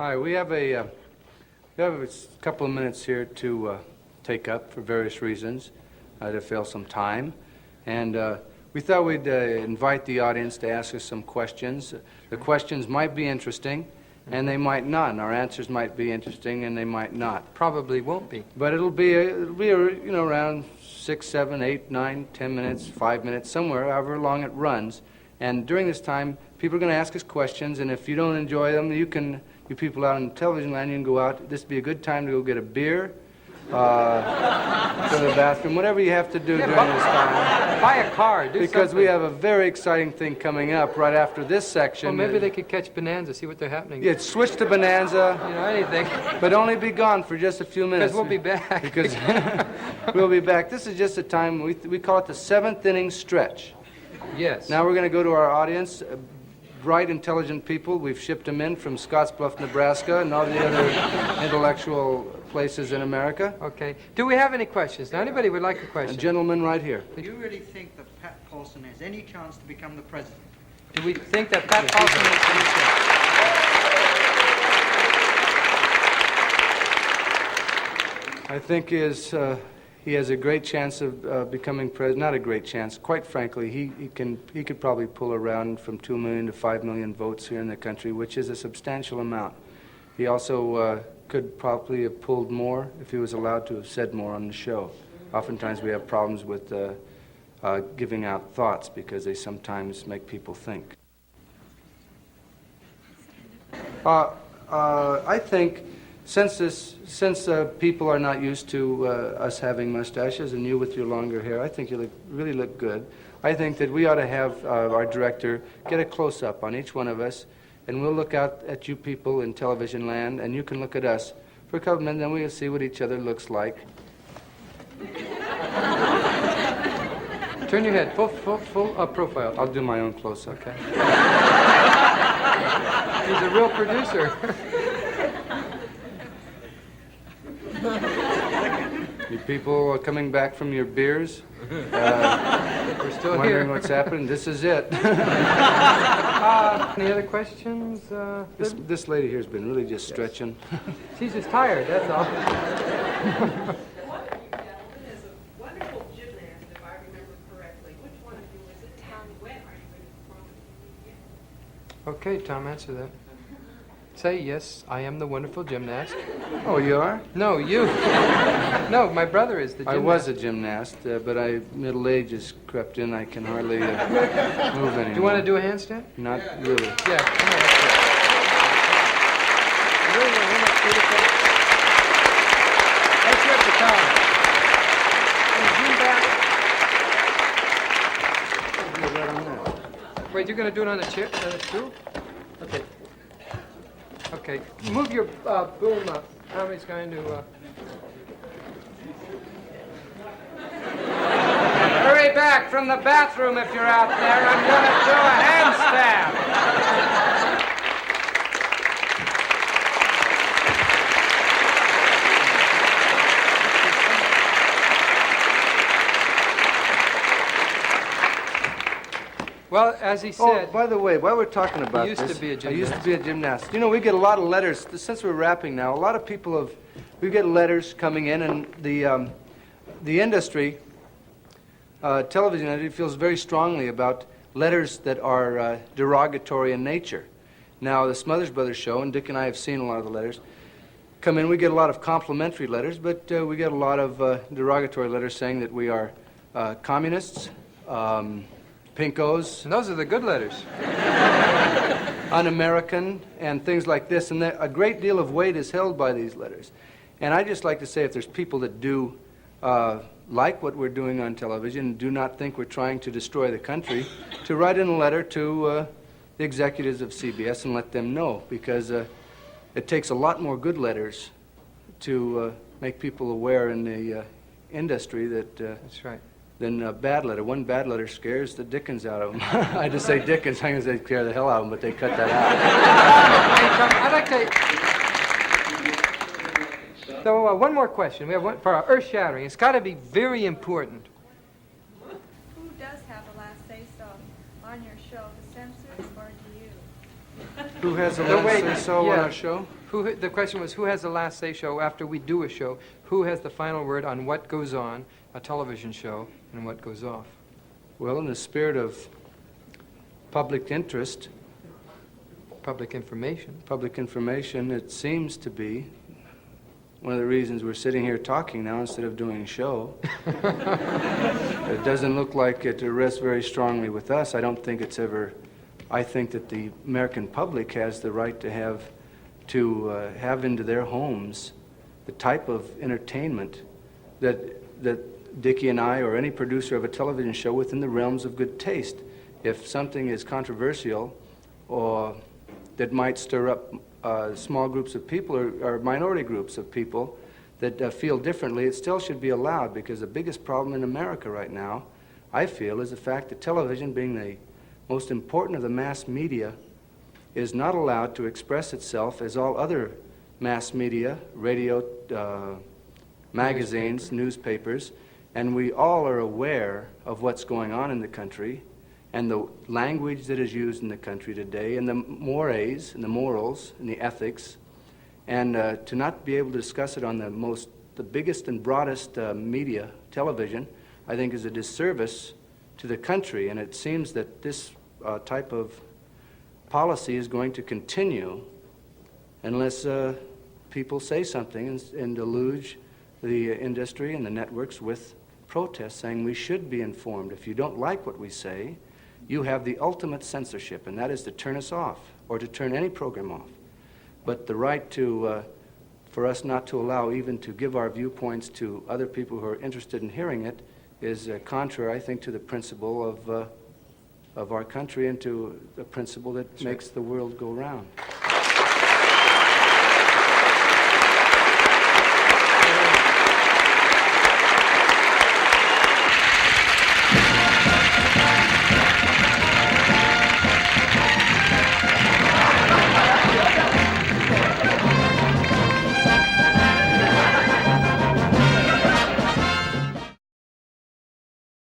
Hi, we have a couple of minutes here to take up for various reasons, to fill some time. And we thought we'd invite the audience to ask us some questions. The questions might be interesting, and they might not. And our answers might be interesting, and they might not. Probably won't be. But it'll be around 6, 7, 8, 9, 10 minutes, 5 minutes, somewhere, however long it runs. And during this time, people are going to ask us questions, and if you don't enjoy them, you people out in television land, you can go out. This would be a good time to go get a beer, go to the bathroom, whatever you have to do during this time. Buy a car, do because something. We have a very exciting thing coming up right after this section. Well, maybe they could catch Bonanza, see what they're happening. Yeah, switch to Bonanza. You know, anything. But only be gone for just a few minutes. Because we'll be back. Because we'll be back. This is just a time, we call it the 7th inning stretch. Yes. Now we're going to go to our audience. Bright, intelligent people. We've shipped them in from Scottsbluff, Nebraska, and all the other intellectual places in America. Okay. Do we have any questions? Now, anybody would like a question? A gentleman right here. Do you really think that Pat Paulson has any chance to become the president? Do we think that Pat Paulson has any chance? I think he has a great chance of becoming president. Not a great chance. Quite frankly, he could probably pull around from 2 million to 5 million votes here in the country, which is a substantial amount. He also could probably have pulled more if he was allowed to have said more on the show. Oftentimes we have problems with giving out thoughts because they sometimes make people think. I think since people are not used to us having mustaches and you with your longer hair, I think you really look good. I think that we ought to have our director get a close-up on each one of us, and we'll look out at you people in television land, and you can look at us for a couple of minutes, then we'll see what each other looks like. Turn your head, full profile. I'll do my own close-up. Okay. He's a real producer. You people are coming back from your beers. We're still wondering here. What's happening. This is it. Any other questions? This lady here has been really just stretching. She's just tired, that's all. One of you gentlemen is a wonderful gymnast, if I remember correctly. Which one of you is it? And when are you going to perform it? Okay, Tom, answer that. Say, yes, I am the wonderful gymnast. Oh, you are? No, you. No, my brother is the gymnast. I was a gymnast, but middle age has crept in. I can hardly move anymore. Do you want to do a handstand? Not really. Yeah, come on. Let's do it. Really, that's beautiful. Let's rip the Tom. Zoom back. Wait, you're going to do it on a chair, on a stool? Okay. Okay. Move your boom up. Tommy's going to... Hurry back from the bathroom if you're out there. I'm going to do a handstand. Well, as he said... Oh, by the way, while we're talking about I used to be a gymnast. I used to be a gymnast. You know, we get a lot of letters. Since we're wrapping now, a lot of people we get letters coming in, and the industry, television industry, feels very strongly about letters that are derogatory in nature. Now, the Smothers Brothers show, and Dick and I have seen a lot of the letters, come in. We get a lot of complimentary letters, but we get a lot of derogatory letters saying that we are communists, pinkos. And those are the good letters. Un-American, and things like this. And a great deal of weight is held by these letters. And I'd just like to say, if there's people that do like what we're doing on television and do not think we're trying to destroy the country, to write in a letter to the executives of CBS and let them know, because it takes a lot more good letters to make people aware in the industry that... That's right. Than a bad letter. One bad letter scares the dickens out of them. I just say dickens, I'm going to say scare the hell out of them, but they cut that out. Hey, Tom, I'd like to... So, one more question. We have one for our earth-shattering. It's got to be very important. Who does have the last say-so on your show, the censors or do you? Who has a last say-so on yeah. our show? The question was, who has the last say show after we do a show? Who has the final word on what goes on a television show and what goes off? Well, in the spirit of public interest, Public public information, it seems to be one of the reasons we're sitting here talking now instead of doing a show. It doesn't look like it rests very strongly with us. I don't think it's ever... I think that the American public has the right to have into their homes the type of entertainment that Dickie and I or any producer of a television show within the realms of good taste. If something is controversial or that might stir up small groups of people or minority groups of people that feel differently, it still should be allowed, because the biggest problem in America right now, I feel, is the fact that television, being the most important of the mass media, is not allowed to express itself as all other mass media, radio, magazines, newspapers, and we all are aware of what's going on in the country and the language that is used in the country today, and the mores, and the morals, and the ethics, and to not be able to discuss it on the biggest and broadest media, television, I think is a disservice to the country. And it seems that this type of policy is going to continue unless people say something and deluge the industry and the networks with protests saying we should be informed. If you don't like what we say, you have the ultimate censorship, and that is to turn us off or to turn any program off. But the right for us not to allow even to give our viewpoints to other people who are interested in hearing it is contrary, I think, to the principle of our country and to the principle that makes the world go round.